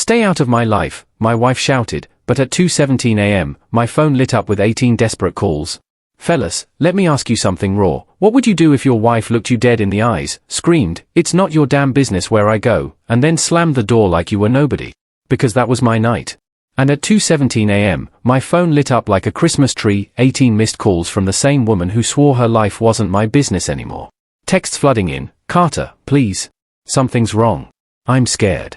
"Stay out of my life," my wife shouted, but at 2:17 a.m., my phone lit up with 18 desperate calls. "Fellas, let me ask you something raw. What would you do if your wife looked you dead in the eyes, screamed, 'It's not your damn business where I go,' and then slammed the door like you were nobody?" Because that was my night. And at 2:17 a.m., my phone lit up like a Christmas tree, 18 missed calls from the same woman who swore her life wasn't my business anymore. Texts flooding in, "Carter, please. Something's wrong. I'm scared."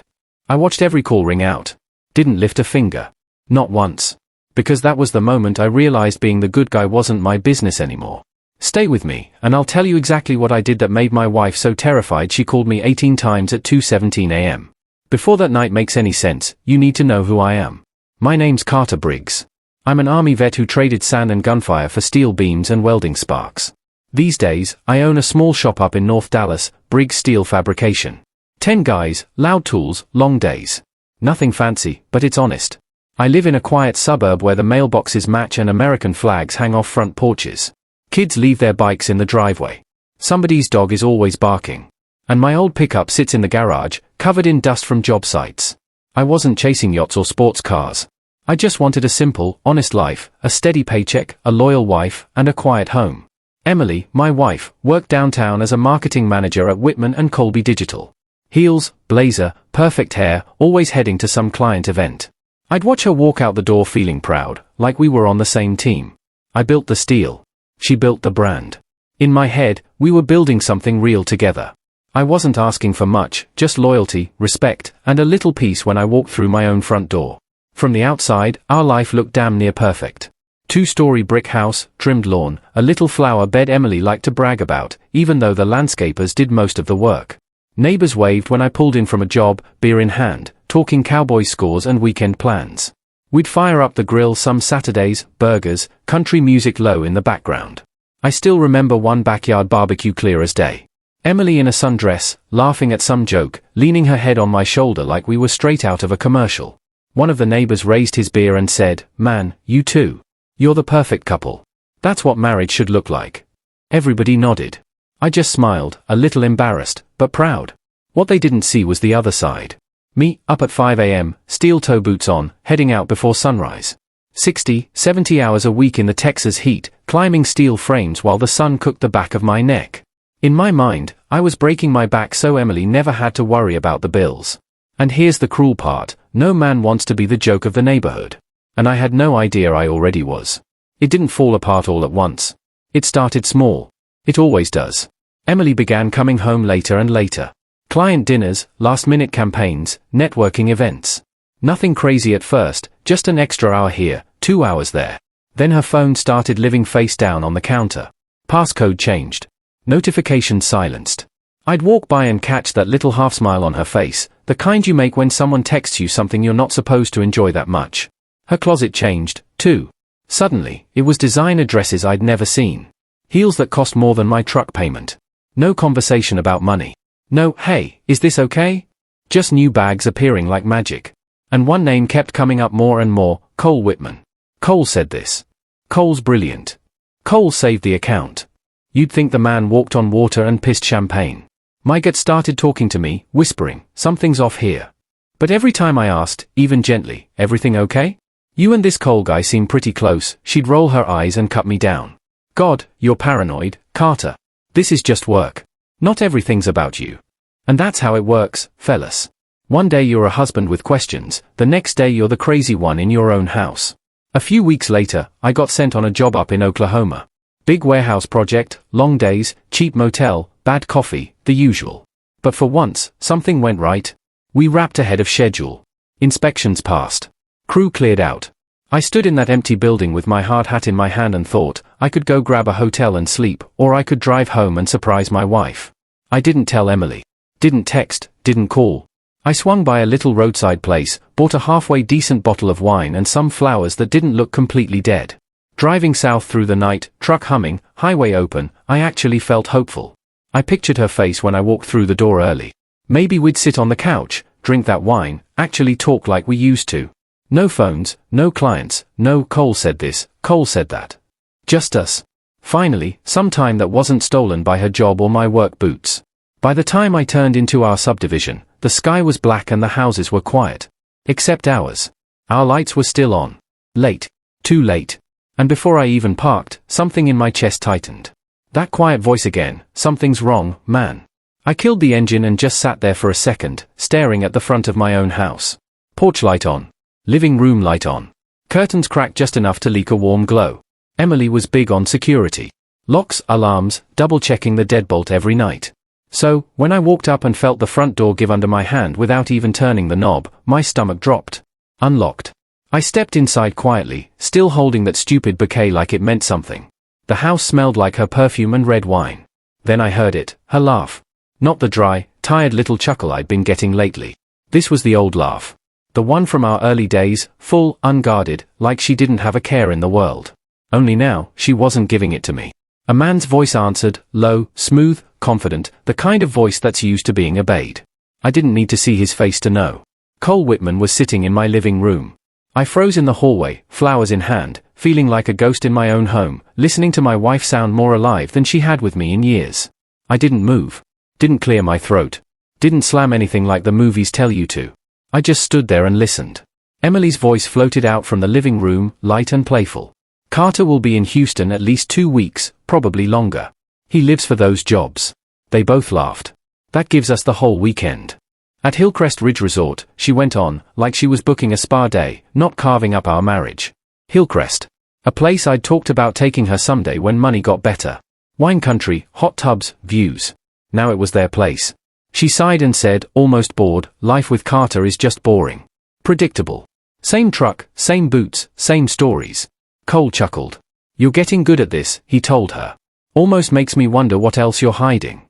I watched every call ring out. Didn't lift a finger. Not once. Because that was the moment I realized being the good guy wasn't my business anymore. Stay with me, and I'll tell you exactly what I did that made my wife so terrified she called me 18 times at 2:17 a.m. Before that night makes any sense, you need to know who I am. My name's Carter Briggs. I'm an army vet who traded sand and gunfire for steel beams and welding sparks. These days, I own a small shop up in North Dallas, Briggs Steel Fabrication. 10 guys, loud tools, long days. Nothing fancy, but it's honest. I live in a quiet suburb where the mailboxes match and American flags hang off front porches. Kids leave their bikes in the driveway. Somebody's dog is always barking. And my old pickup sits in the garage, covered in dust from job sites. I wasn't chasing yachts or sports cars. I just wanted a simple, honest life, a steady paycheck, a loyal wife, and a quiet home. Emily, my wife, worked downtown as a marketing manager at Whitman and Colby Digital. Heels, blazer, perfect hair, always heading to some client event. I'd watch her walk out the door feeling proud, like we were on the same team. I built the steel. She built the brand. In my head, we were building something real together. I wasn't asking for much, just loyalty, respect, and a little peace when I walked through my own front door. From the outside, our life looked damn near perfect. 2-story brick house, trimmed lawn, a little flower bed Emily liked to brag about, even though the landscapers did most of the work. Neighbors waved when I pulled in from a job, beer in hand, talking cowboy scores and weekend plans. We'd fire up the grill some Saturdays, burgers, country music low in the background. I still remember one backyard barbecue clear as day. Emily in a sundress, laughing at some joke, leaning her head on my shoulder like we were straight out of a commercial. One of the neighbors raised his beer and said, "Man, you two. You're the perfect couple. That's what marriage should look like." Everybody nodded. I just smiled, a little embarrassed, but proud. What they didn't see was the other side. Me, up at 5 a.m., steel toe boots on, heading out before sunrise. 60, 70 hours a week in the Texas heat, climbing steel frames while the sun cooked the back of my neck. In my mind, I was breaking my back so Emily never had to worry about the bills. And here's the cruel part, no man wants to be the joke of the neighborhood. And I had no idea I already was. It didn't fall apart all at once. It started small. It always does. Emily began coming home later and later. Client dinners, last-minute campaigns, networking events. Nothing crazy at first, just an extra hour here, 2 hours there. Then her phone started living face down on the counter. Passcode changed. Notifications silenced. I'd walk by and catch that little half-smile on her face, the kind you make when someone texts you something you're not supposed to enjoy that much. Her closet changed, too. Suddenly, it was designer dresses I'd never seen. Heels that cost more than my truck payment. No conversation about money. No, "Hey, is this okay?" Just new bags appearing like magic. And one name kept coming up more and more, Cole Whitman. Cole said this. Cole's brilliant. Cole saved the account. You'd think the man walked on water and pissed champagne. My gut started talking to me, whispering, "Something's off here." But every time I asked, even gently, "Everything okay? You and this Cole guy seem pretty close," she'd roll her eyes and cut me down. "God, you're paranoid, Carter. This is just work. Not everything's about you." And that's how it works, fellas. One day you're a husband with questions, the next day you're the crazy one in your own house. A few weeks later, I got sent on a job up in Oklahoma. Big warehouse project, long days, cheap motel, bad coffee, the usual. But for once, something went right. We wrapped ahead of schedule. Inspections passed. Crew cleared out. I stood in that empty building with my hard hat in my hand and thought, I could go grab a hotel and sleep, or I could drive home and surprise my wife. I didn't tell Emily. Didn't text, didn't call. I swung by a little roadside place, bought a halfway decent bottle of wine and some flowers that didn't look completely dead. Driving south through the night, truck humming, highway open, I actually felt hopeful. I pictured her face when I walked through the door early. Maybe we'd sit on the couch, drink that wine, actually talk like we used to. No phones, no clients, no Cole said this, Cole said that. Just us. Finally, some time that wasn't stolen by her job or my work boots. By the time I turned into our subdivision, the sky was black and the houses were quiet. Except ours. Our lights were still on. Late. Too late. And before I even parked, something in my chest tightened. That quiet voice again, something's wrong, man. I killed the engine and just sat there for a second, staring at the front of my own house. Porch light on. Living room light on. Curtains cracked just enough to leak a warm glow. Emily was big on security. Locks, alarms, double-checking the deadbolt every night. So, when I walked up and felt the front door give under my hand without even turning the knob, my stomach dropped. Unlocked. I stepped inside quietly, still holding that stupid bouquet like it meant something. The house smelled like her perfume and red wine. Then I heard it, her laugh. Not the dry, tired little chuckle I'd been getting lately. This was the old laugh. The one from our early days, full, unguarded, like she didn't have a care in the world. Only now, she wasn't giving it to me. A man's voice answered, low, smooth, confident, the kind of voice that's used to being obeyed. I didn't need to see his face to know. Cole Whitman was sitting in my living room. I froze in the hallway, flowers in hand, feeling like a ghost in my own home, listening to my wife sound more alive than she had with me in years. I didn't move. Didn't clear my throat. Didn't slam anything like the movies tell you to. I just stood there and listened. Emily's voice floated out from the living room, light and playful. Carter will be in Houston at least 2 weeks, probably longer. He lives for those jobs. They both laughed. That gives us the whole weekend. At Hillcrest Ridge Resort, she went on, like she was booking a spa day, not carving up our marriage. Hillcrest. A place I'd talked about taking her someday when money got better. Wine country, hot tubs, views. Now it was their place. She sighed and said, almost bored, life with Carter is just boring. Predictable. Same truck, same boots, same stories. Cole chuckled. You're getting good at this, he told her. Almost makes me wonder what else you're hiding.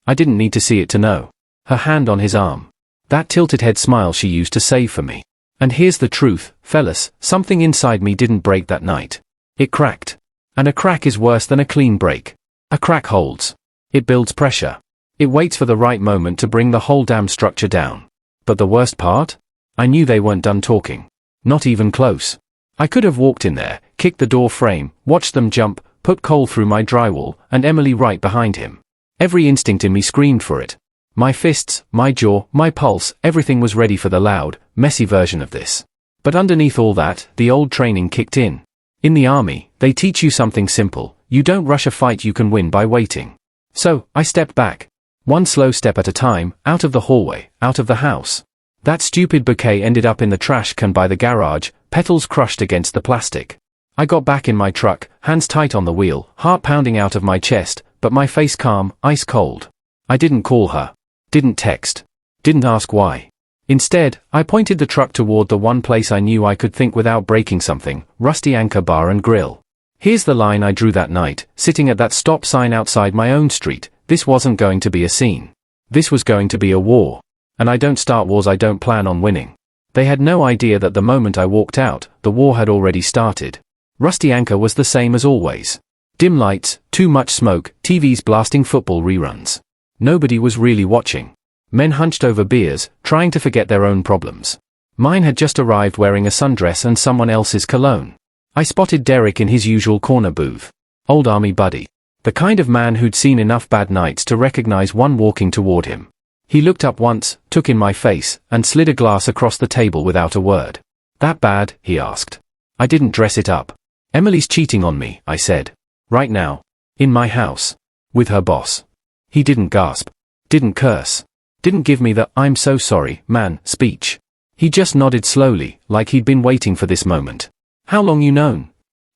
I didn't need to see it to know. Her hand on his arm. That tilted head smile she used to save for me. And here's the truth, fellas, something inside me didn't break that night. It cracked. And a crack is worse than a clean break. A crack holds. It builds pressure. It waits for the right moment to bring the whole damn structure down. But the worst part? I knew they weren't done talking. Not even close. I could have walked in there, kicked the door frame, watched them jump, put Cole through my drywall, and Emily right behind him. Every instinct in me screamed for it. My fists, my jaw, my pulse, everything was ready for the loud, messy version of this. But underneath all that, the old training kicked in. In the army, they teach you something simple. You don't rush a fight you can win by waiting. So, I stepped back. One slow step at a time, out of the hallway, out of the house. That stupid bouquet ended up in the trash can by the garage, petals crushed against the plastic. I got back in my truck, hands tight on the wheel, heart pounding out of my chest, but my face calm, ice cold. I didn't call her. Didn't text. Didn't ask why. Instead, I pointed the truck toward the one place I knew I could think without breaking something, Rusty Anchor Bar and Grill. Here's the line I drew that night, sitting at that stop sign outside my own street. This wasn't going to be a scene. This was going to be a war. And I don't start wars I don't plan on winning. They had no idea that the moment I walked out, the war had already started. Rusty Anchor was the same as always. Dim lights, too much smoke, TVs blasting football reruns. Nobody was really watching. Men hunched over beers, trying to forget their own problems. Mine had just arrived wearing a sundress and someone else's cologne. I spotted Derek in his usual corner booth. Old army buddy. The kind of man who'd seen enough bad nights to recognize one walking toward him. He looked up once, took in my face, and slid a glass across the table without a word. That bad? He asked. I didn't dress it up. Emily's cheating on me, I said. Right now. In my house. With her boss. He didn't gasp. Didn't curse. Didn't give me the "I'm so sorry, man" speech. He just nodded slowly, like he'd been waiting for this moment. How long you known?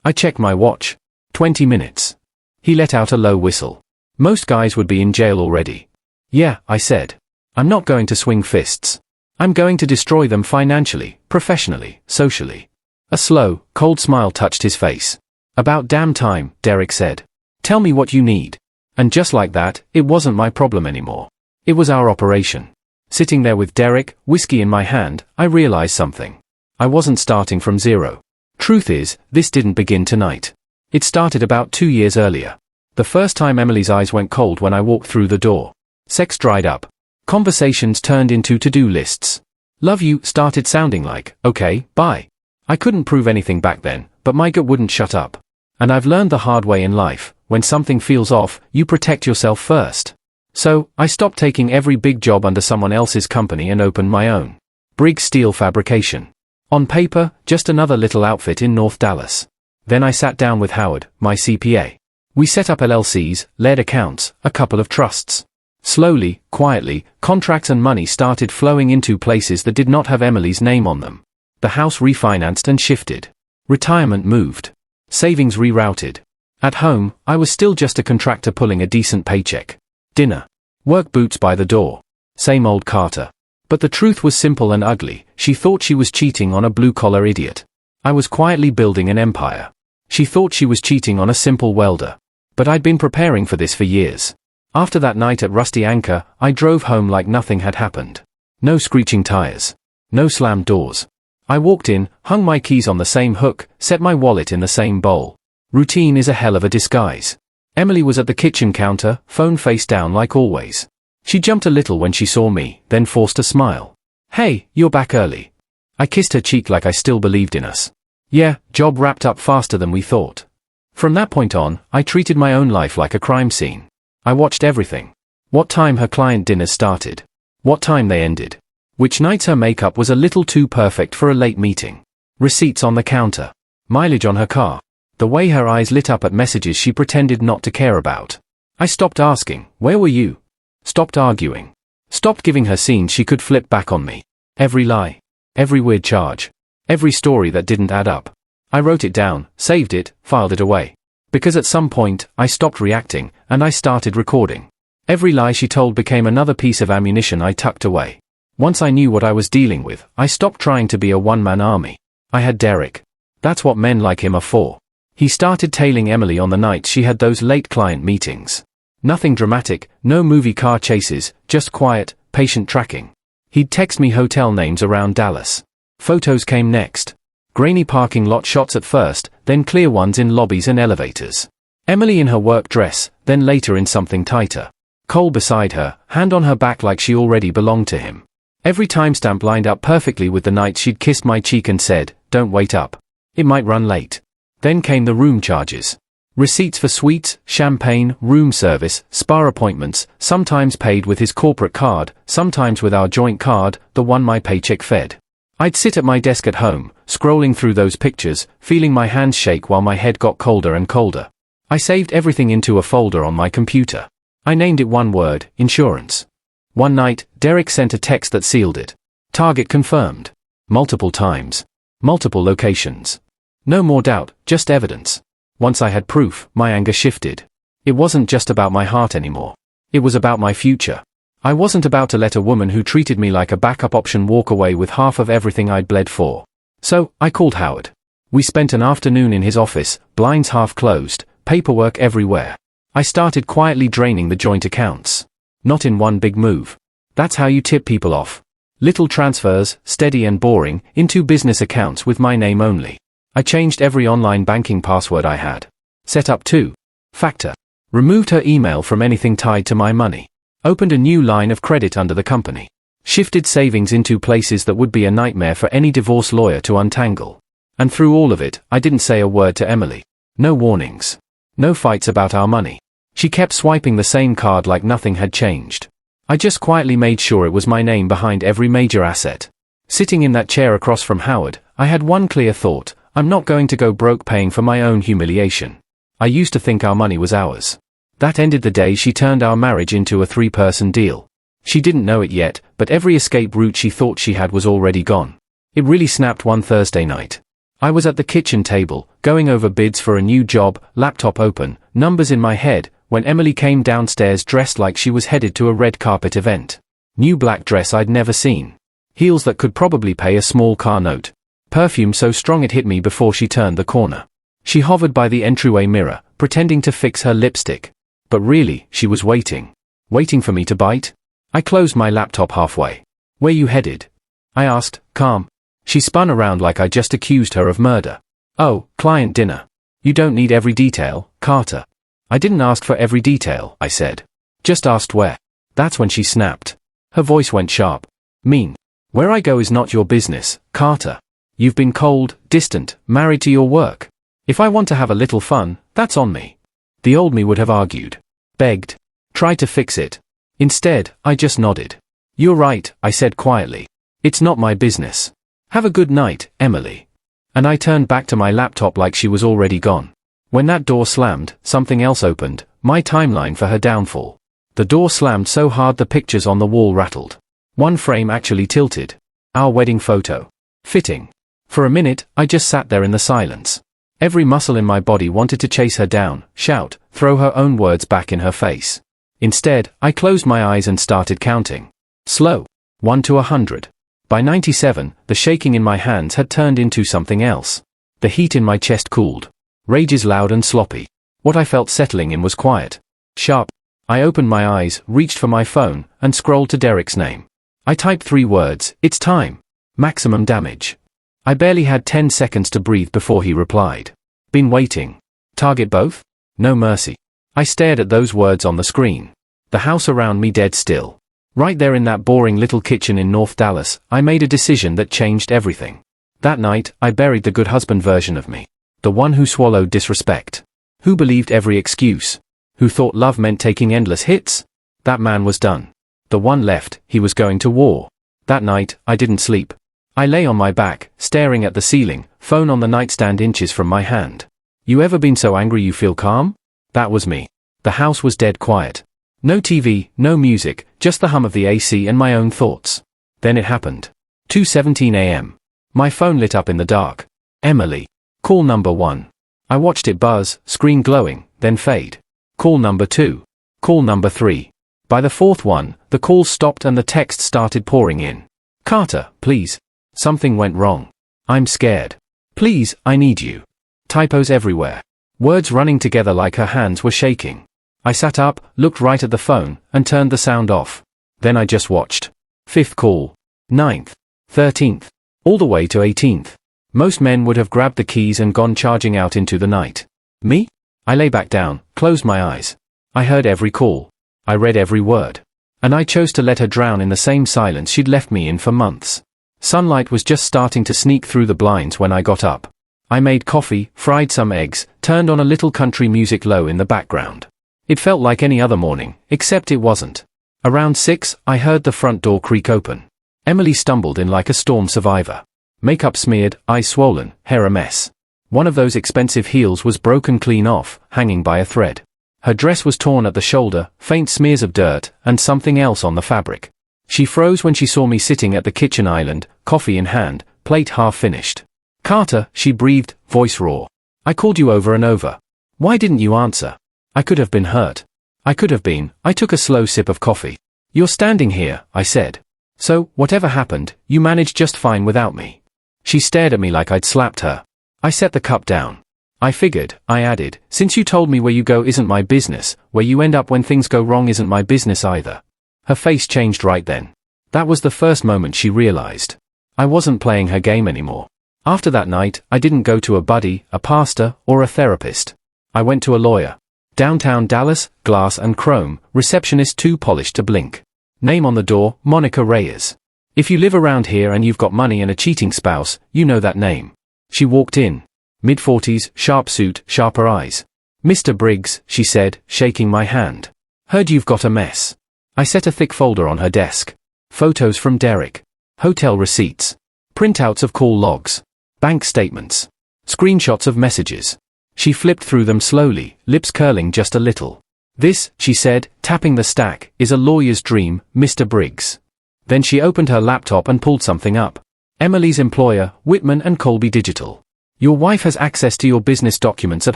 I checked my watch. 20 minutes. He let out a low whistle. Most guys would be in jail already. Yeah, I said. I'm not going to swing fists. I'm going to destroy them financially, professionally, socially. A slow, cold smile touched his face. About damn time, Derek said. Tell me what you need. And just like that, it wasn't my problem anymore. It was our operation. Sitting there with Derek, whiskey in my hand, I realized something. I wasn't starting from zero. Truth is, this didn't begin tonight. It started about 2 years earlier. The first time Emily's eyes went cold when I walked through the door. Sex dried up. Conversations turned into to-do lists. Love you started sounding like, okay, bye. I couldn't prove anything back then, but my gut wouldn't shut up. And I've learned the hard way in life, when something feels off, you protect yourself first. So, I stopped taking every big job under someone else's company and opened my own. Briggs Steel Fabrication. On paper, just another little outfit in North Dallas. Then I sat down with Howard, my CPA. We set up LLCs, led accounts, a couple of trusts. Slowly, quietly, contracts and money started flowing into places that did not have Emily's name on them. The house refinanced and shifted. Retirement moved. Savings rerouted. At home, I was still just a contractor pulling a decent paycheck. Dinner. Work boots by the door. Same old Carter. But the truth was simple and ugly. She thought she was cheating on a blue-collar idiot. I was quietly building an empire. She thought she was cheating on a simple welder. But I'd been preparing for this for years. After that night at Rusty Anchor, I drove home like nothing had happened. No screeching tires. No slammed doors. I walked in, hung my keys on the same hook, set my wallet in the same bowl. Routine is a hell of a disguise. Emily was at the kitchen counter, phone face down like always. She jumped a little when she saw me, then forced a smile. "Hey, you're back early." I kissed her cheek like I still believed in us. Yeah, job wrapped up faster than we thought. From that point on, I treated my own life like a crime scene. I watched everything. What time her client dinners started. What time they ended. Which nights her makeup was a little too perfect for a late meeting. Receipts on the counter. Mileage on her car. The way her eyes lit up at messages she pretended not to care about. I stopped asking, "Where were you?" Stopped arguing. Stopped giving her scenes she could flip back on me. Every lie. Every weird charge. Every story that didn't add up. I wrote it down, saved it, filed it away. Because at some point, I stopped reacting, and I started recording. Every lie she told became another piece of ammunition I tucked away. Once I knew what I was dealing with, I stopped trying to be a one-man army. I had Derek. That's what men like him are for. He started tailing Emily on the nights she had those late client meetings. Nothing dramatic, no movie car chases, just quiet, patient tracking. He'd text me hotel names around Dallas. Photos came next. Grainy parking lot shots at first, then clear ones in lobbies and elevators. Emily in her work dress, then later in something tighter. Cole beside her, hand on her back like she already belonged to him. Every timestamp lined up perfectly with the night she'd kissed my cheek and said, "Don't wait up. It might run late." Then came the room charges. Receipts for suites, champagne, room service, spa appointments, sometimes paid with his corporate card, sometimes with our joint card, the one my paycheck fed. I'd sit at my desk at home, scrolling through those pictures, feeling my hands shake while my head got colder and colder. I saved everything into a folder on my computer. I named it one word, insurance. One night, Derek sent a text that sealed it. Target confirmed. Multiple times. Multiple locations. No more doubt, just evidence. Once I had proof, my anger shifted. It wasn't just about my heart anymore. It was about my future. I wasn't about to let a woman who treated me like a backup option walk away with half of everything I'd bled for. So, I called Howard. We spent an afternoon in his office, blinds half closed, paperwork everywhere. I started quietly draining the joint accounts. Not in one big move. That's how you tip people off. Little transfers, steady and boring, into business accounts with my name only. I changed every online banking password I had. Set up 2-factor. Removed her email from anything tied to my money. Opened a new line of credit under the company. Shifted savings into places that would be a nightmare for any divorce lawyer to untangle. And through all of it, I didn't say a word to Emily. No warnings. No fights about our money. She kept swiping the same card like nothing had changed. I just quietly made sure it was my name behind every major asset. Sitting in that chair across from Howard, I had one clear thought. I'm not going to go broke paying for my own humiliation. I used to think our money was ours. That ended the day she turned our marriage into a 3-person deal. She didn't know it yet, but every escape route she thought she had was already gone. It really snapped one Thursday night. I was at the kitchen table, going over bids for a new job, laptop open, numbers in my head, when Emily came downstairs dressed like she was headed to a red carpet event. New black dress I'd never seen. Heels that could probably pay a small car note. Perfume so strong it hit me before she turned the corner. She hovered by the entryway mirror, pretending to fix her lipstick. But really, she was waiting. Waiting for me to bite? I closed my laptop halfway. "Where you headed?" I asked, calm. She spun around like I just accused her of murder. "Oh, client dinner. You don't need every detail, Carter." "I didn't ask for every detail," I said. "Just asked where." That's when she snapped. Her voice went sharp. "Mean. Where I go is not your business, Carter. You've been cold, distant, married to your work. If I want to have a little fun, that's on me." The old me would have argued. Begged. Tried to fix it. Instead, I just nodded. "You're right," I said quietly. It's not my business. Have a good night, Emily. And I turned back to my laptop like she was already gone. When that door slammed, something else opened, my timeline for her downfall. The door slammed so hard the pictures on the wall rattled. One frame actually tilted. Our wedding photo. Fitting. For a minute, I just sat there in the silence. Every muscle in my body wanted to chase her down, shout, throw her own words back in her face. Instead, I closed my eyes and started counting. Slow. 1 to 100. By 97, the shaking in my hands had turned into something else. The heat in my chest cooled. Rage is loud and sloppy. What I felt settling in was quiet. Sharp. I opened my eyes, reached for my phone, and scrolled to Derek's name. I typed 3 words, "It's time." Maximum damage. I barely had 10 seconds to breathe before he replied. Been waiting. Target both? No mercy. I stared at those words on the screen. The house around me dead still. Right there in that boring little kitchen in North Dallas, I made a decision that changed everything. That night, I buried the good husband version of me. The one who swallowed disrespect. Who believed every excuse. Who thought love meant taking endless hits. That man was done. The one left, he was going to war. That night, I didn't sleep. I lay on my back, staring at the ceiling, phone on the nightstand inches from my hand. You ever been so angry you feel calm? That was me. The house was dead quiet. No TV, no music, just the hum of the AC and my own thoughts. Then it happened. 2:17 a.m. My phone lit up in the dark. Emily. Call number 1. I watched it buzz, screen glowing, then fade. Call number 2. Call number 3. By the 4th one, the call stopped and the text started pouring in. Carter, please. Something went wrong. I'm scared. Please, I need you. Typos everywhere. Words running together like her hands were shaking. I sat up, looked right at the phone, and turned the sound off. Then I just watched. 5th call. 9th. 13th. All the way to 18th. Most men would have grabbed the keys and gone charging out into the night. Me? I lay back down, closed my eyes. I heard every call. I read every word. And I chose to let her drown in the same silence she'd left me in for months. Sunlight was just starting to sneak through the blinds when I got up. I made coffee, fried some eggs, turned on a little country music low in the background. It felt like any other morning, except it wasn't. Around 6, I heard the front door creak open. Emily stumbled in like a storm survivor. Makeup smeared, eyes swollen, hair a mess. One of those expensive heels was broken clean off, hanging by a thread. Her dress was torn at the shoulder, faint smears of dirt, and something else on the fabric. She froze when she saw me sitting at the kitchen island, coffee in hand, plate half finished. Carter, she breathed, voice raw. I called you over and over. Why didn't you answer? I could have been hurt. I could have been. I took a slow sip of coffee. You're standing here, I said. So, whatever happened, you managed just fine without me. She stared at me like I'd slapped her. I set the cup down. I figured, I added, since you told me where you go isn't my business, where you end up when things go wrong isn't my business either. Her face changed right then. That was the first moment she realized. I wasn't playing her game anymore. After that night, I didn't go to a buddy, a pastor, or a therapist. I went to a lawyer. Downtown Dallas, glass and chrome, receptionist too polished to blink. Name on the door, Monica Reyes. If you live around here and you've got money and a cheating spouse, you know that name. She walked in. Mid-40s, sharp suit, sharper eyes. Mr. Briggs, she said, shaking my hand. Heard you've got a mess. I set a thick folder on her desk. Photos from Derek. Hotel receipts. Printouts of call logs. Bank statements. Screenshots of messages. She flipped through them slowly, lips curling just a little. This, she said, tapping the stack, is a lawyer's dream, Mr. Briggs. Then she opened her laptop and pulled something up. Emily's employer, Whitman and Colby Digital. Your wife has access to your business documents at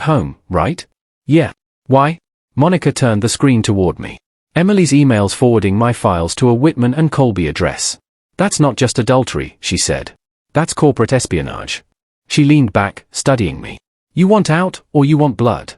home, right? Yeah. Why? Monica turned the screen toward me. Emily's emails forwarding my files to a Whitman and Colby address. That's not just adultery, she said. That's corporate espionage. She leaned back, studying me. You want out, or you want blood?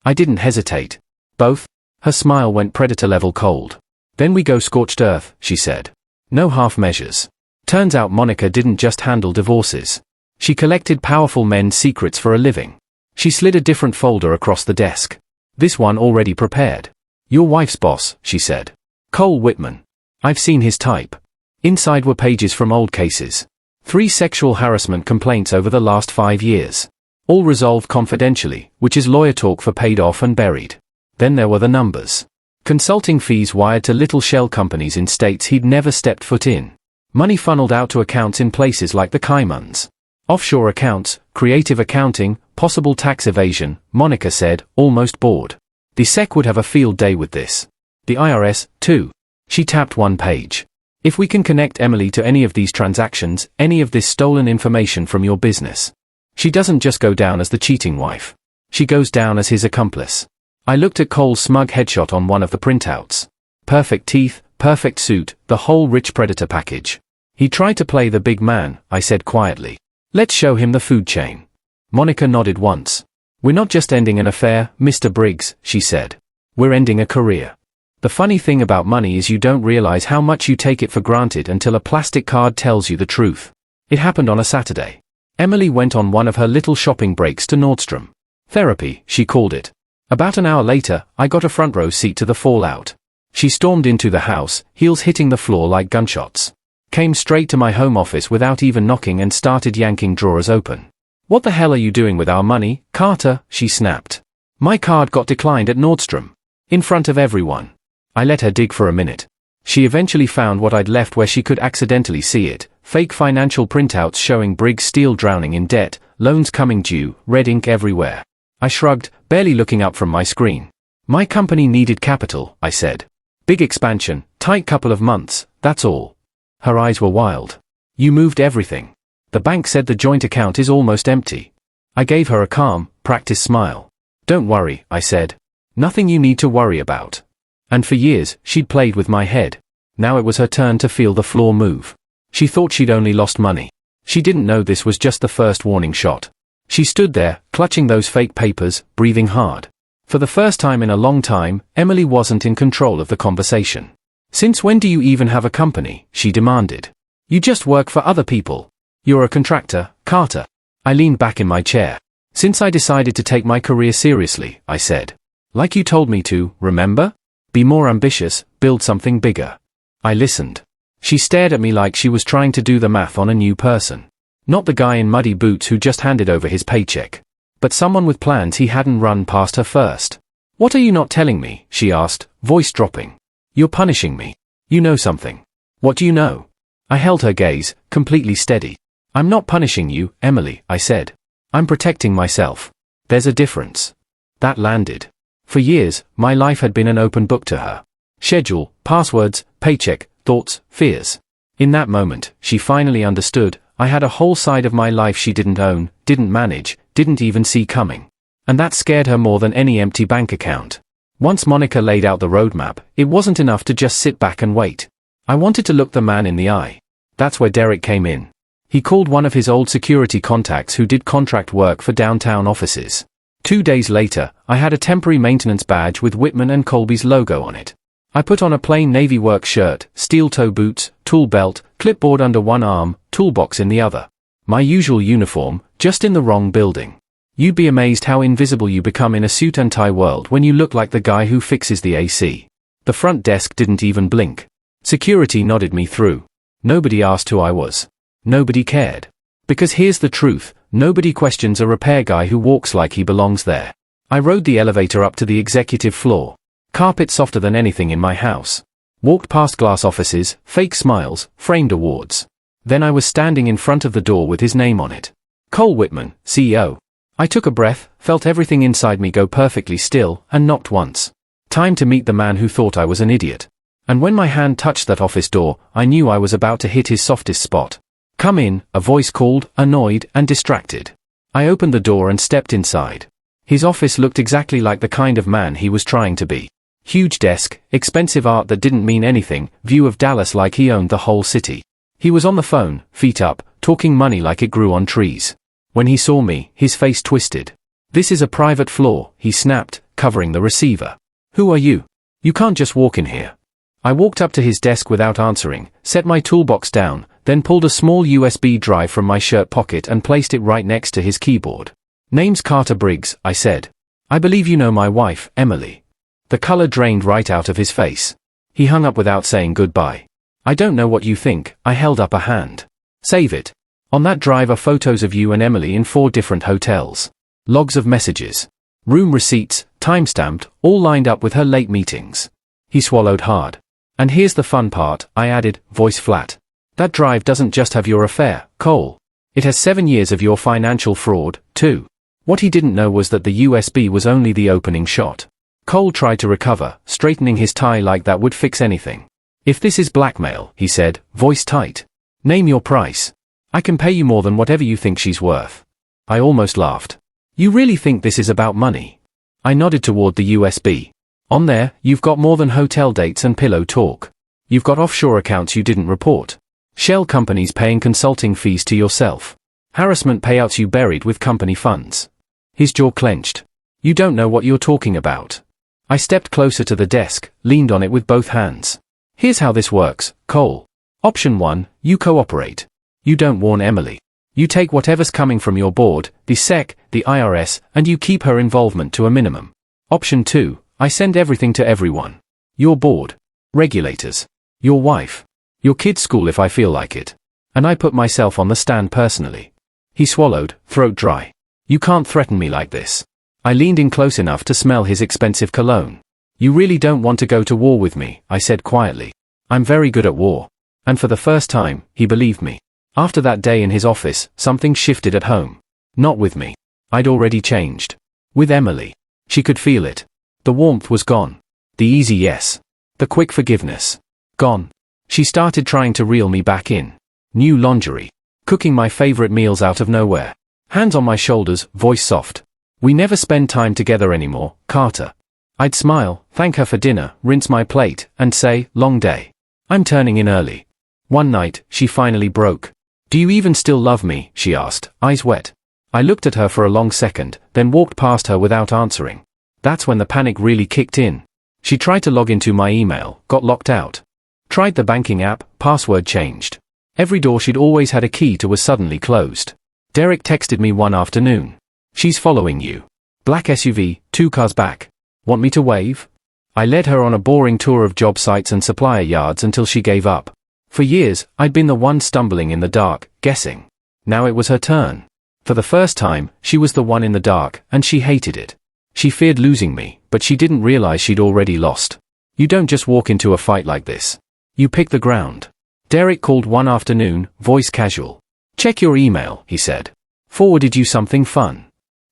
I didn't hesitate. Both? Her smile went predator-level cold. Then we go scorched earth, she said. No half measures. Turns out Monica didn't just handle divorces. She collected powerful men's secrets for a living. She slid a different folder across the desk. This one already prepared. Your wife's boss, she said. Cole Whitman. I've seen his type. Inside were pages from old cases. 3 sexual harassment complaints over the last 5 years. All resolved confidentially, which is lawyer talk for paid off and buried. Then there were the numbers. Consulting fees wired to little shell companies in states he'd never stepped foot in. Money funneled out to accounts in places like the Caimans. Offshore accounts, creative accounting, possible tax evasion, Monica said, almost bored. The SEC would have a field day with this. The IRS, too. She tapped one page. If we can connect Emily to any of these transactions, any of this stolen information from your business. She doesn't just go down as the cheating wife. She goes down as his accomplice. I looked at Cole's smug headshot on one of the printouts. Perfect teeth, perfect suit, the whole rich predator package. He tried to play the big man, I said quietly. Let's show him the food chain. Monica nodded once. We're not just ending an affair, Mr. Briggs, she said. We're ending a career. The funny thing about money is you don't realize how much you take it for granted until a plastic card tells you the truth. It happened on a Saturday. Emily went on one of her little shopping breaks to Nordstrom. Therapy, she called it. About an hour later, I got a front row seat to the fallout. She stormed into the house, heels hitting the floor like gunshots. Came straight to my home office without even knocking and started yanking drawers open. What the hell are you doing with our money, Carter? She snapped. My card got declined at Nordstrom. In front of everyone. I let her dig for a minute. She eventually found what I'd left where she could accidentally see it. Fake financial printouts showing Briggs Steel drowning in debt, loans coming due, red ink everywhere. I shrugged, barely looking up from my screen. My company needed capital, I said. Big expansion, tight couple of months, that's all. Her eyes were wild. You moved everything. The bank said the joint account is almost empty. I gave her a calm, practiced smile. Don't worry, I said. Nothing you need to worry about. And for years, she'd played with my head. Now it was her turn to feel the floor move. She thought she'd only lost money. She didn't know this was just the first warning shot. She stood there, clutching those fake papers, breathing hard. For the first time in a long time, Emily wasn't in control of the conversation. Since when do you even have a company? She demanded. You just work for other people. You're a contractor, Carter. I leaned back in my chair. Since I decided to take my career seriously, I said. Like you told me to, remember? Be more ambitious, build something bigger. I listened. She stared at me like she was trying to do the math on a new person. Not the guy in muddy boots who just handed over his paycheck. But someone with plans he hadn't run past her first. What are you not telling me? She asked, voice dropping. You're punishing me. You know something. What do you know? I held her gaze, completely steady. I'm not punishing you, Emily, I said. I'm protecting myself. There's a difference. That landed. For years, my life had been an open book to her. Schedule, passwords, paycheck, thoughts, fears. In that moment, she finally understood. I had a whole side of my life she didn't own, didn't manage, didn't even see coming. And that scared her more than any empty bank account. Once Monica laid out the roadmap, it wasn't enough to just sit back and wait. I wanted to look the man in the eye. That's where Derek came in. He called one of his old security contacts who did contract work for downtown offices. 2 days later, I had a temporary maintenance badge with Whitman and Colby's logo on it. I put on a plain navy work shirt, steel toe boots, tool belt, clipboard under one arm, toolbox in the other. My usual uniform, just in the wrong building. You'd be amazed how invisible you become in a suit and tie world when you look like the guy who fixes the AC. The front desk didn't even blink. Security nodded me through. Nobody asked who I was. Nobody cared. Because here's the truth, nobody questions a repair guy who walks like he belongs there. I rode the elevator up to the executive floor. Carpet softer than anything in my house. Walked past glass offices, fake smiles, framed awards. Then I was standing in front of the door with his name on it. Cole Whitman, CEO. I took a breath, felt everything inside me go perfectly still, and knocked once. Time to meet the man who thought I was an idiot. And when my hand touched that office door, I knew I was about to hit his softest spot. Come in, a voice called, annoyed and distracted. I opened the door and stepped inside. His office looked exactly like the kind of man he was trying to be. Huge desk, expensive art that didn't mean anything, view of Dallas like he owned the whole city. He was on the phone, feet up, talking money like it grew on trees. When he saw me, his face twisted. This is a private floor, he snapped, covering the receiver. Who are you? You can't just walk in here. I walked up to his desk without answering, set my toolbox down, then pulled a small USB drive from my shirt pocket and placed it right next to his keyboard. Name's Carter Briggs, I said. I believe you know my wife, Emily. The color drained right out of his face. He hung up without saying goodbye. I don't know what you think, I held up a hand. Save it. On that drive are photos of you and Emily in 4 different hotels. Logs of messages. Room receipts, time-stamped, all lined up with her late meetings. He swallowed hard. And here's the fun part, I added, voice flat. That drive doesn't just have your affair, Cole. It has 7 years of your financial fraud, too. What he didn't know was that the USB was only the opening shot. Cole tried to recover, straightening his tie like that would fix anything. If this is blackmail, he said, voice tight. Name your price. I can pay you more than whatever you think she's worth. I almost laughed. You really think this is about money? I nodded toward the USB. On there, you've got more than hotel dates and pillow talk. You've got offshore accounts you didn't report. Shell companies paying consulting fees to yourself. Harassment payouts you buried with company funds. His jaw clenched. You don't know what you're talking about. I stepped closer to the desk, leaned on it with both hands. Here's how this works, Cole. Option 1, you cooperate. You don't warn Emily. You take whatever's coming from your board, the SEC, the IRS, and you keep her involvement to a minimum. Option 2, I send everything to everyone. Your board. Regulators. Your wife. Your kid's school if I feel like it. And I put myself on the stand personally. He swallowed, throat dry. You can't threaten me like this. I leaned in close enough to smell his expensive cologne. You really don't want to go to war with me, I said quietly. I'm very good at war. And for the first time, he believed me. After that day in his office, something shifted at home. Not with me. I'd already changed. With Emily. She could feel it. The warmth was gone. The easy yes. The quick forgiveness. Gone. She started trying to reel me back in. New lingerie. Cooking my favorite meals out of nowhere. Hands on my shoulders, voice soft. We never spend time together anymore, Carter. I'd smile, thank her for dinner, rinse my plate, and say, long day. I'm turning in early. One night, she finally broke. Do you even still love me? She asked, eyes wet. I looked at her for a long second, then walked past her without answering. That's when the panic really kicked in. She tried to log into my email, got locked out. Tried the banking app, password changed. Every door she'd always had a key to was suddenly closed. Derek texted me one afternoon. She's following you. Black SUV, 2 cars back. Want me to wave? I led her on a boring tour of job sites and supplier yards until she gave up. For years, I'd been the one stumbling in the dark, guessing. Now it was her turn. For the first time, she was the one in the dark, and she hated it. She feared losing me, but she didn't realize she'd already lost. You don't just walk into a fight like this. You pick the ground. Derek called one afternoon, voice casual. Check your email, he said. Forwarded you something fun.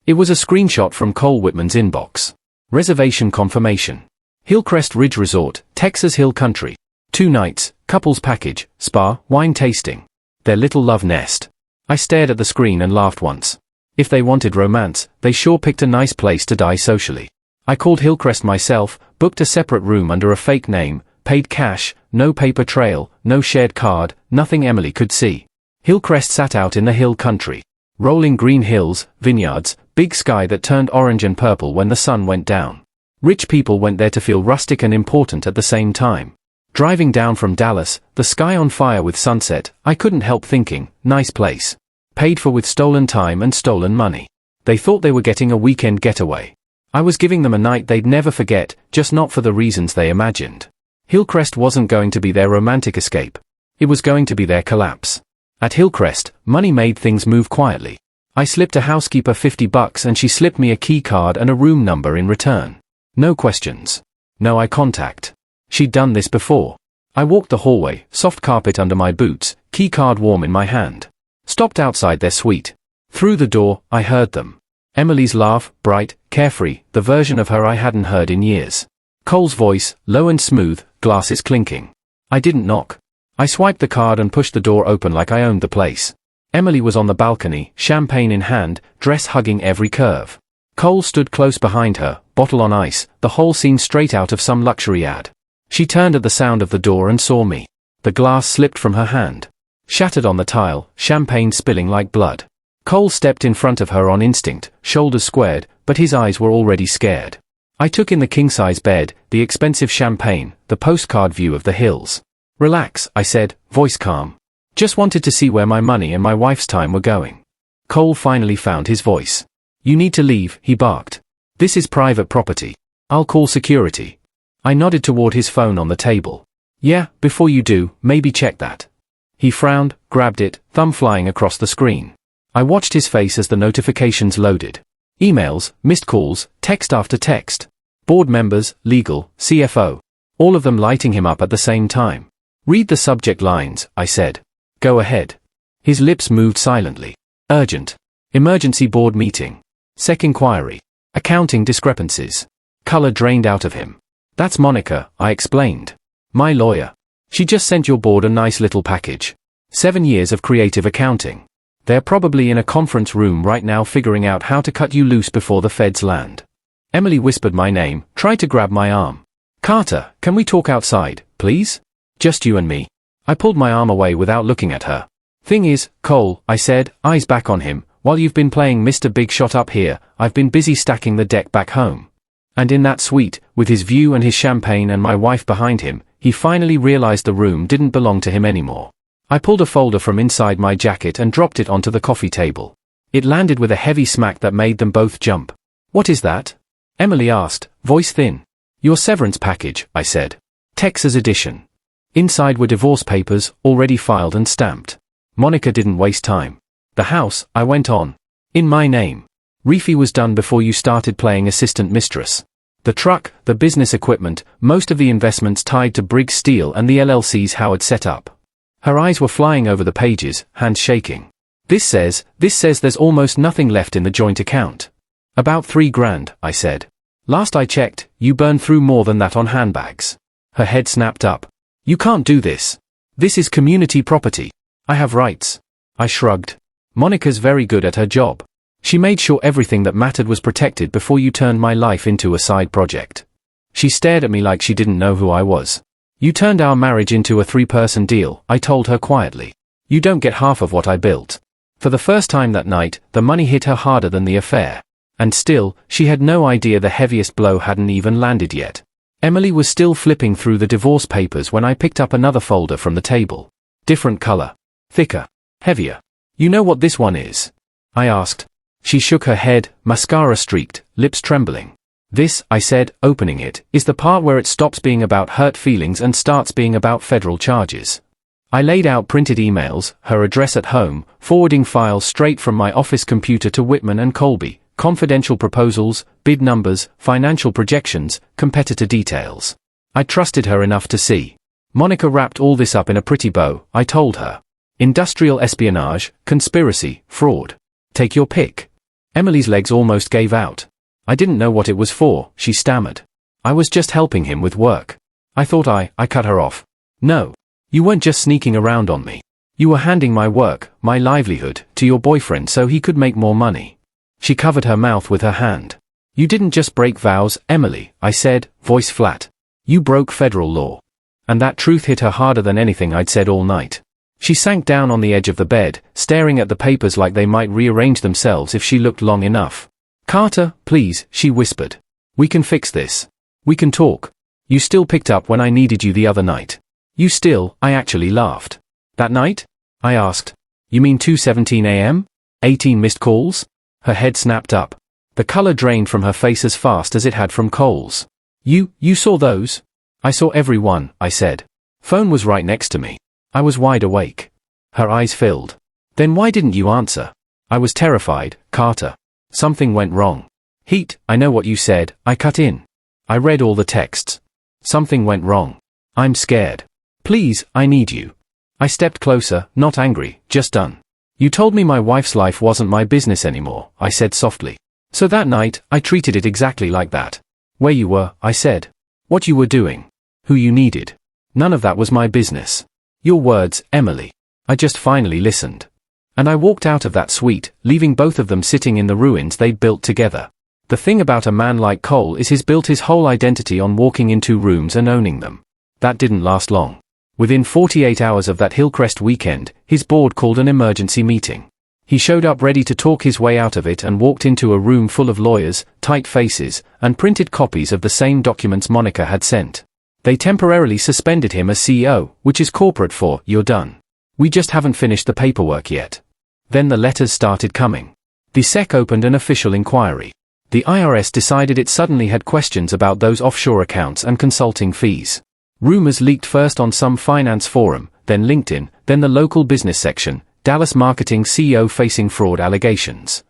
It was a screenshot from Cole Whitman's inbox. Reservation confirmation. Hillcrest Ridge Resort, Texas Hill Country. 2 nights, couples package, spa, wine tasting. Their little love nest. I stared at the screen and laughed once. If they wanted romance, they sure picked a nice place to die socially. I called Hillcrest myself, booked a separate room under a fake name, paid cash, no paper trail, no shared card, nothing Emily could see. Hillcrest sat out in the hill country. Rolling green hills, vineyards, big sky that turned orange and purple when the sun went down. Rich people went there to feel rustic and important at the same time. Driving down from Dallas, the sky on fire with sunset, I couldn't help thinking, nice place. Paid for with stolen time and stolen money. They thought they were getting a weekend getaway. I was giving them a night they'd never forget, just not for the reasons they imagined. Hillcrest wasn't going to be their romantic escape. It was going to be their collapse. At Hillcrest, money made things move quietly. I slipped a housekeeper $50 and she slipped me a key card and a room number in return. No questions. No eye contact. She'd done this before. I walked the hallway, soft carpet under my boots, key card warm in my hand. Stopped outside their suite. Through the door, I heard them. Emily's laugh, bright, carefree, the version of her I hadn't heard in years. Cole's voice, low and smooth, glasses clinking. I didn't knock. I swiped the card and pushed the door open like I owned the place. Emily was on the balcony, champagne in hand, dress hugging every curve. Cole stood close behind her, bottle on ice, the whole scene straight out of some luxury ad. She turned at the sound of the door and saw me. The glass slipped from her hand. Shattered on the tile, champagne spilling like blood. Cole stepped in front of her on instinct, shoulders squared, but his eyes were already scared. I took in the king-size bed, the expensive champagne, the postcard view of the hills. Relax, I said, voice calm. Just wanted to see where my money and my wife's time were going. Cole finally found his voice. You need to leave, he barked. This is private property. I'll call security. I nodded toward his phone on the table. Yeah, before you do, maybe check that. He frowned, grabbed it, thumb flying across the screen. I watched his face as the notifications loaded. Emails, missed calls, text after text. Board members, legal, CFO. All of them lighting him up at the same time. Read the subject lines, I said. Go ahead. His lips moved silently. Urgent. Emergency board meeting. SEC inquiry. Accounting discrepancies. Color drained out of him. That's Monica, I explained. My lawyer. She just sent your board a nice little package. 7 years of creative accounting. They're probably in a conference room right now figuring out how to cut you loose before the feds land. Emily whispered my name, tried to grab my arm. Carter, can we talk outside, please? Just you and me. I pulled my arm away without looking at her. Thing is, Cole, I said, eyes back on him, while you've been playing Mr. Big Shot up here, I've been busy stacking the deck back home. And in that suite, with his view and his champagne and my wife behind him, he finally realized the room didn't belong to him anymore. I pulled a folder from inside my jacket and dropped it onto the coffee table. It landed with a heavy smack that made them both jump. What is that? Emily asked, voice thin. Your severance package, I said. Texas edition. Inside were divorce papers, already filed and stamped. Monica didn't waste time. The house, I went on. In my name. Reefy was done before you started playing assistant mistress. The truck, the business equipment, most of the investments tied to Briggs Steel and the LLCs Howard set up. Her eyes were flying over the pages, hands shaking. This says there's almost nothing left in the joint account. About $3,000, I said. Last I checked, you burned through more than that on handbags. Her head snapped up. You can't do this. This is community property. I have rights. I shrugged. Monica's very good at her job. She made sure everything that mattered was protected before you turned my life into a side project. She stared at me like she didn't know who I was. You turned our marriage into a 3-person deal, I told her quietly. You don't get half of what I built. For the first time that night, the money hit her harder than the affair. And still, she had no idea the heaviest blow hadn't even landed yet. Emily was still flipping through the divorce papers when I picked up another folder from the table. Different color. Thicker. Heavier. You know what this one is? I asked. She shook her head, mascara streaked, lips trembling. This, I said, opening it, is the part where it stops being about hurt feelings and starts being about federal charges. I laid out printed emails, her address at home, forwarding files straight from my office computer to Whitman and Colby, confidential proposals, bid numbers, financial projections, competitor details. I trusted her enough to see. Monica wrapped all this up in a pretty bow, I told her. Industrial espionage, conspiracy, fraud. Take your pick. Emily's legs almost gave out. I didn't know what it was for, she stammered. I was just helping him with work. I thought I cut her off. No. You weren't just sneaking around on me. You were handing my work, my livelihood, to your boyfriend so he could make more money. She covered her mouth with her hand. You didn't just break vows, Emily, I said, voice flat. You broke federal law. And that truth hit her harder than anything I'd said all night. She sank down on the edge of the bed, staring at the papers like they might rearrange themselves if she looked long enough. Carter, please, she whispered. We can fix this. We can talk. You still picked up when I needed you the other night. You still, I actually laughed. That night? I asked. You mean 2:17 a.m.? 18 missed calls? Her head snapped up. The color drained from her face as fast as it had from Cole's. You saw those? I saw every one, I said. Phone was right next to me. I was wide awake. Her eyes filled. Then why didn't you answer? I was terrified, Carter. Something went wrong. Heat, I know what you said, I cut in. I read all the texts. Something went wrong. I'm scared. Please, I need you. I stepped closer, not angry, just done. You told me my wife's life wasn't my business anymore, I said softly. So that night, I treated it exactly like that. Where you were, I said. What you were doing. Who you needed. None of that was my business. Your words, Emily. I just finally listened. And I walked out of that suite, leaving both of them sitting in the ruins they'd built together. The thing about a man like Cole is he's built his whole identity on walking into rooms and owning them. That didn't last long. Within 48 hours of that Hillcrest weekend, his board called an emergency meeting. He showed up ready to talk his way out of it and walked into a room full of lawyers, tight faces, and printed copies of the same documents Monica had sent. They temporarily suspended him as CEO, which is corporate for, you're done. We just haven't finished the paperwork yet. Then the letters started coming. The SEC opened an official inquiry. The IRS decided it suddenly had questions about those offshore accounts and consulting fees. Rumors leaked first on some finance forum, then LinkedIn, then the local business section, Dallas marketing CEO facing fraud allegations.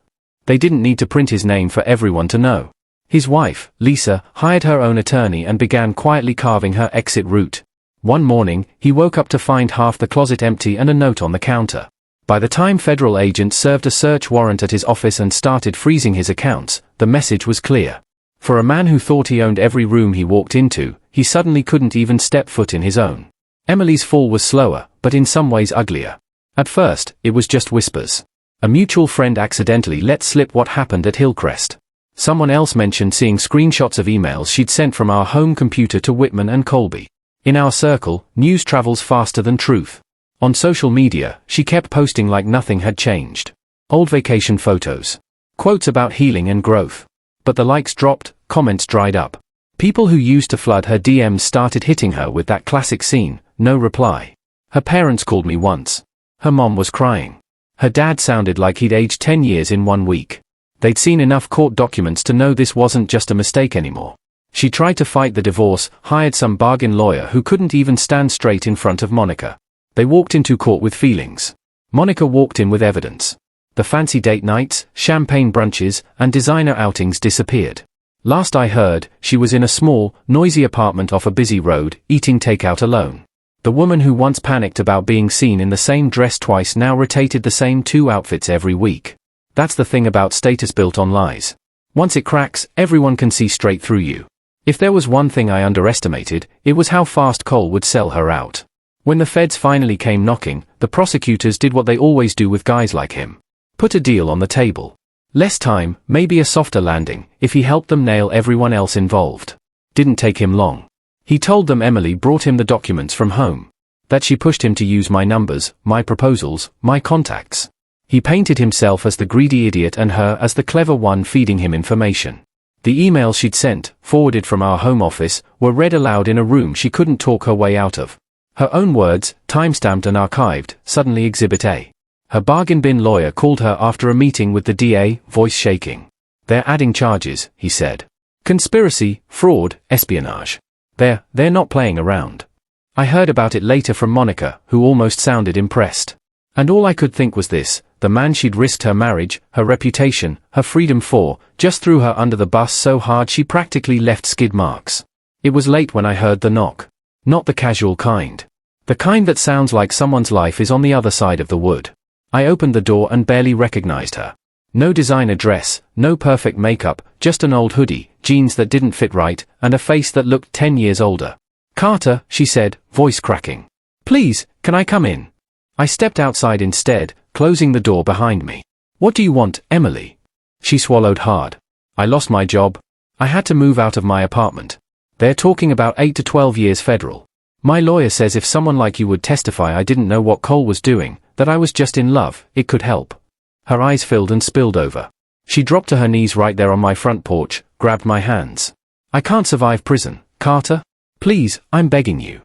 They didn't need to print his name for everyone to know. His wife, Lisa, hired her own attorney and began quietly carving her exit route. One morning, he woke up to find half the closet empty and a note on the counter. By the time federal agents served a search warrant at his office and started freezing his accounts, the message was clear. For a man who thought he owned every room he walked into, he suddenly couldn't even step foot in his own. Emily's fall was slower, but in some ways uglier. At first, it was just whispers. A mutual friend accidentally let slip what happened at Hillcrest. Someone else mentioned seeing screenshots of emails she'd sent from our home computer to Whitman and Colby. In our circle, news travels faster than truth. On social media, she kept posting like nothing had changed. Old vacation photos. Quotes about healing and growth. But the likes dropped, comments dried up. People who used to flood her DMs started hitting her with that classic scene, no reply. Her parents called me once. Her mom was crying. Her dad sounded like he'd aged 10 years in 1 week. They'd seen enough court documents to know this wasn't just a mistake anymore. She tried to fight the divorce, hired some bargain lawyer who couldn't even stand straight in front of Monica. They walked into court with feelings. Monica walked in with evidence. The fancy date nights, champagne brunches, and designer outings disappeared. Last I heard, she was in a small, noisy apartment off a busy road, eating takeout alone. The woman who once panicked about being seen in the same dress twice now rotated the same 2 outfits every week. That's the thing about status built on lies. Once it cracks, everyone can see straight through you. If there was one thing I underestimated, it was how fast Cole would sell her out. When the feds finally came knocking, the prosecutors did what they always do with guys like him. Put a deal on the table. Less time, maybe a softer landing, if he helped them nail everyone else involved. Didn't take him long. He told them Emily brought him the documents from home. That she pushed him to use my numbers, my proposals, my contacts. He painted himself as the greedy idiot and her as the clever one feeding him information. The emails she'd sent, forwarded from our home office, were read aloud in a room she couldn't talk her way out of. Her own words, timestamped and archived, suddenly Exhibit A. Her bargain bin lawyer called her after a meeting with the DA, voice shaking. They're adding charges, he said. Conspiracy, fraud, espionage. They're not playing around. I heard about it later from Monica, who almost sounded impressed. And all I could think was this, the man she'd risked her marriage, her reputation, her freedom for, just threw her under the bus so hard she practically left skid marks. It was late when I heard the knock. Not the casual kind. The kind that sounds like someone's life is on the other side of the wood. I opened the door and barely recognized her. No designer dress, no perfect makeup, just an old hoodie, jeans that didn't fit right, and a face that looked 10 years older. "Carter," she said, voice cracking. "Please, can I come in?" I stepped outside instead, closing the door behind me. "What do you want, Emily?" She swallowed hard. "I lost my job. I had to move out of my apartment. They're talking about 8 to 12 years federal. My lawyer says if someone like you would testify I didn't know what Cole was doing, that I was just in love, it could help." Her eyes filled and spilled over. She dropped to her knees right there on my front porch, grabbed my hands. "I can't survive prison, Carter. Please, I'm begging you."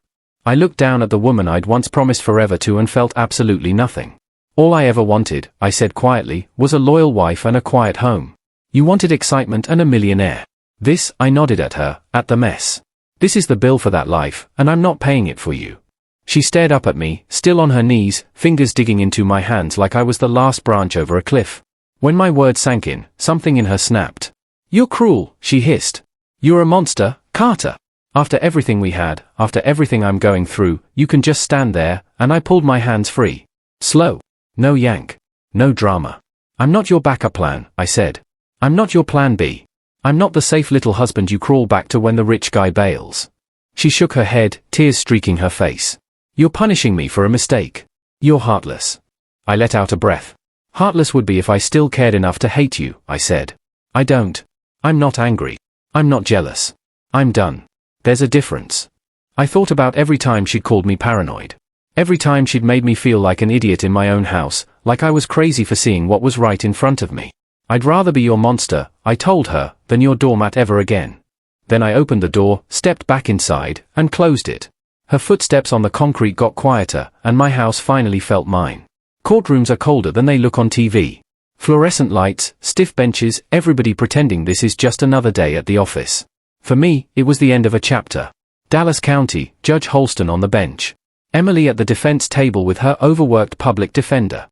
I looked down at the woman I'd once promised forever to and felt absolutely nothing. "All I ever wanted," I said quietly, "was a loyal wife and a quiet home. You wanted excitement and a millionaire. This," I nodded at her, "at the mess. This is the bill for that life, and I'm not paying it for you." She stared up at me, still on her knees, fingers digging into my hands like I was the last branch over a cliff. When my words sank in, something in her snapped. "You're cruel," she hissed. "You're a monster, Carter. After everything we had, after everything I'm going through, you can just stand there," and I pulled my hands free. "Slow. No yank. No drama. I'm not your backup plan," I said. "I'm not your plan B. I'm not the safe little husband you crawl back to when the rich guy bails." She shook her head, tears streaking her face. "You're punishing me for a mistake. You're heartless." I let out a breath. "Heartless would be if I still cared enough to hate you," I said. "I don't. I'm not angry. I'm not jealous. I'm done. There's a difference." I thought about every time she'd called me paranoid. Every time she'd made me feel like an idiot in my own house, like I was crazy for seeing what was right in front of me. "I'd rather be your monster," I told her, "than your doormat ever again." Then I opened the door, stepped back inside, and closed it. Her footsteps on the concrete got quieter, and my house finally felt mine. Courtrooms are colder than they look on TV. Fluorescent lights, stiff benches, everybody pretending this is just another day at the office. For me, it was the end of a chapter. Dallas County, Judge Holston on the bench. Emily at the defense table with her overworked public defender.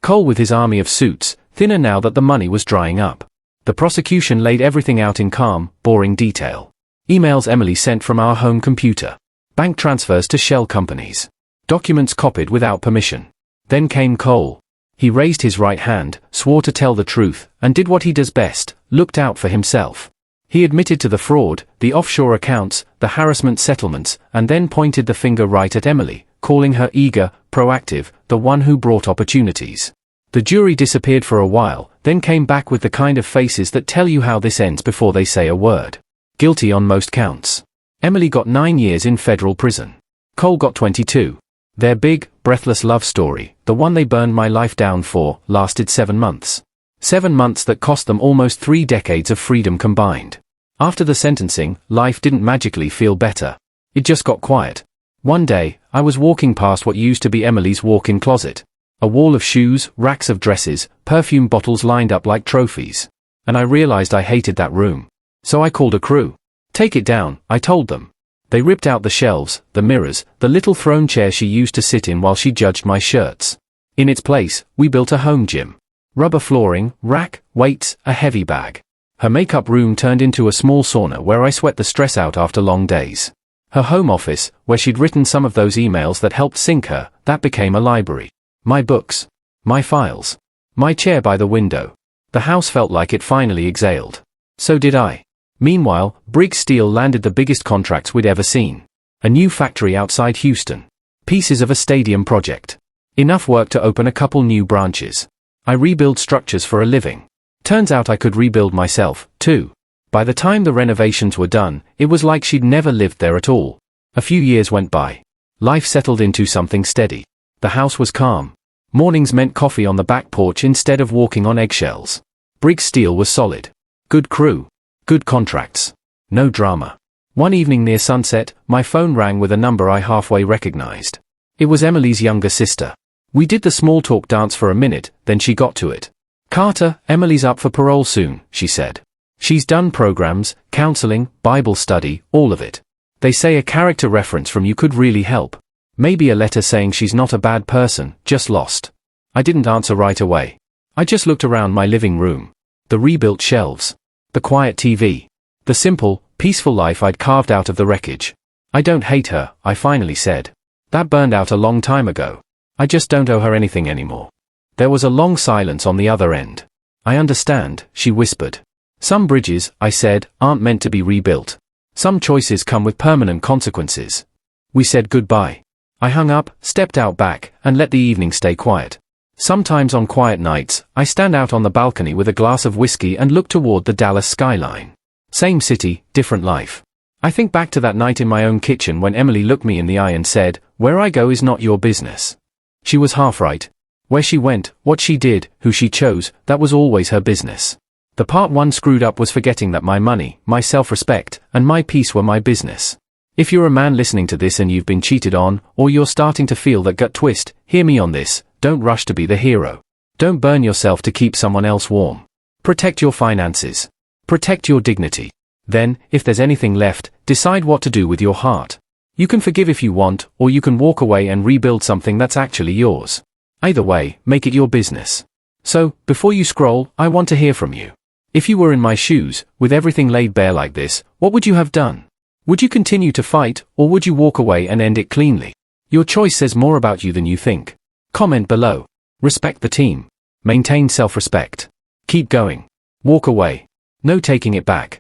Cole with his army of suits, thinner now that the money was drying up. The prosecution laid everything out in calm, boring detail. Emails Emily sent from our home computer. Bank transfers to shell companies. Documents copied without permission. Then came Cole. He raised his right hand, swore to tell the truth, and did what he does best, looked out for himself. He admitted to the fraud, the offshore accounts, the harassment settlements, and then pointed the finger right at Emily, calling her eager, proactive, the one who brought opportunities. The jury disappeared for a while, then came back with the kind of faces that tell you how this ends before they say a word. Guilty on most counts. Emily got 9 years in federal prison. Cole got 22. Their big, breathless love story, the one they burned my life down for, lasted 7 months. 7 months that cost them almost 3 decades of freedom combined. After the sentencing, life didn't magically feel better. It just got quiet. One day, I was walking past what used to be Emily's walk-in closet. A wall of shoes, racks of dresses, perfume bottles lined up like trophies. And I realized I hated that room. So I called a crew. Take it down, I told them. They ripped out the shelves, the mirrors, the little throne chair she used to sit in while she judged my shirts. In its place, we built a home gym. Rubber flooring, rack, weights, a heavy bag. Her makeup room turned into a small sauna where I sweat the stress out after long days. Her home office, where she'd written some of those emails that helped sink her, that became a library. My books. My files. My chair by the window. The house felt like it finally exhaled. So did I. Meanwhile, Briggs Steel landed the biggest contracts we'd ever seen. A new factory outside Houston. Pieces of a stadium project. Enough work to open a couple new branches. I rebuild structures for a living. Turns out I could rebuild myself, too. By the time the renovations were done, it was like she'd never lived there at all. A few years went by. Life settled into something steady. The house was calm. Mornings meant coffee on the back porch instead of walking on eggshells. Briggs Steel was solid. Good crew. Good contracts. No drama. One evening near sunset, my phone rang with a number I halfway recognized. It was Emily's younger sister. We did the small talk dance for a minute, then she got to it. Carter, Emily's up for parole soon, she said. She's done programs, counseling, Bible study, all of it. They say a character reference from you could really help. Maybe a letter saying she's not a bad person, just lost. I didn't answer right away. I just looked around my living room. The rebuilt shelves. The quiet TV. The simple, peaceful life I'd carved out of the wreckage. I don't hate her, I finally said. That burned out a long time ago. I just don't owe her anything anymore. There was a long silence on the other end. I understand, she whispered. Some bridges, I said, aren't meant to be rebuilt. Some choices come with permanent consequences. We said goodbye. I hung up, stepped out back, and let the evening stay quiet. Sometimes on quiet nights, I stand out on the balcony with a glass of whiskey and look toward the Dallas skyline. Same city, different life. I think back to that night in my own kitchen when Emily looked me in the eye and said, "Where I go is not your business." She was half right. Where she went, what she did, who she chose, that was always her business. The part one screwed up was forgetting that my money, my self-respect, and my peace were my business. If you're a man listening to this and you've been cheated on, or you're starting to feel that gut twist, hear me on this, don't rush to be the hero. Don't burn yourself to keep someone else warm. Protect your finances. Protect your dignity. Then, if there's anything left, decide what to do with your heart. You can forgive if you want, or you can walk away and rebuild something that's actually yours. Either way, make it your business. So, before you scroll, I want to hear from you. If you were in my shoes, with everything laid bare like this, what would you have done? Would you continue to fight, or would you walk away and end it cleanly? Your choice says more about you than you think. Comment below. Respect the team. Maintain self-respect. Keep going. Walk away. No taking it back.